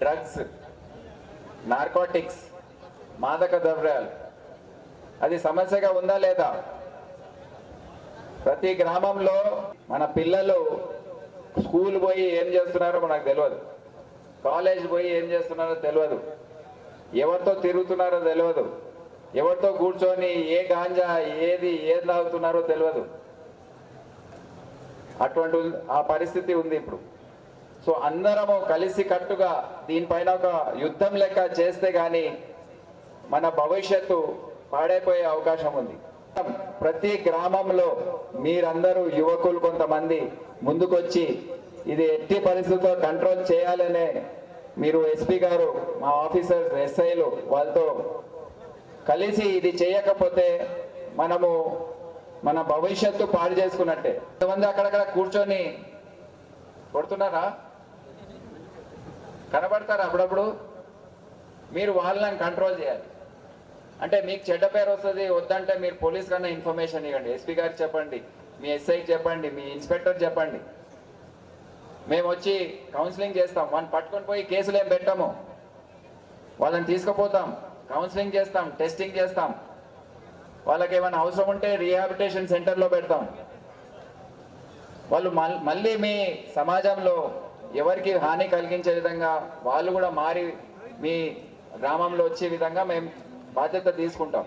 Drugs, narcotics, మాదక ద్రవ్యాలు అది సమస్యగా ఉందా లేదా? ప్రతి గ్రామంలో మన పిల్లలు స్కూల్ పోయి ఏం చేస్తున్నారో మనకు తెలియదు, కాలేజ్ పోయి ఏం చేస్తున్నారో తెలియదు, ఎవరితో తిరుగుతున్నారో తెలియదు, ఎవరితో కూర్చొని ఏ గాంజా ఏది తాగుతున్నారో తెలియదు. అటువంటి ఆ పరిస్థితి ఉంది ఇప్పుడు. సో అందరము కలిసి కట్టుగా దీనిపైన ఒక యుద్ధం లెక్క చేస్తే గాని మన భవిష్యత్తు పాడైపోయే అవకాశం ఉంది. ప్రతి గ్రామంలో మీరందరూ యువకులు కొంతమంది ముందుకొచ్చి ఇది ఎట్టి పరిస్థితుల్లో కంట్రోల్ చేయాలనే మీరు ఎస్పీ గారు, మా ఆఫీసర్స్, ఎస్ఐలు వాళ్ళతో కలిసి ఇది చేయకపోతే మనము మన భవిష్యత్తు పాడు చేసుకున్నట్టే. కొంతమంది అక్కడక్కడ కూర్చొని కొడుతున్నారా, కనబడతారా అప్పుడప్పుడు? మీరు వాళ్ళని కంట్రోల్ చేయాలి. అంటే మీకు చెడ్డ పేరు వస్తుంది, వద్దంటే మీరు పోలీస్ కన్నా ఇన్ఫర్మేషన్ ఇవ్వండి, ఎస్పీ గారికి చెప్పండి, మీ ఎస్ఐకి చెప్పండి, మీ ఇన్స్పెక్టర్ చెప్పండి. మేము వచ్చి కౌన్సిలింగ్ చేస్తాం. వాళ్ళని పట్టుకొని పోయి కేసులు ఏం పెట్టాము, వాళ్ళని తీసుకుపోతాం, కౌన్సిలింగ్ చేస్తాం, టెస్టింగ్ చేస్తాం, వాళ్ళకి ఏమైనా అవసరం ఉంటే రీహాబిలిటేషన్ సెంటర్లో పెడతాం. వాళ్ళు మళ్ళీ మీ సమాజంలో ఎవరికి హాని కలిగించే విధంగా వాళ్ళు కూడా మారి మీ గ్రామంలో వచ్చే విధంగా మేము బాధ్యత తీసుకుంటాం.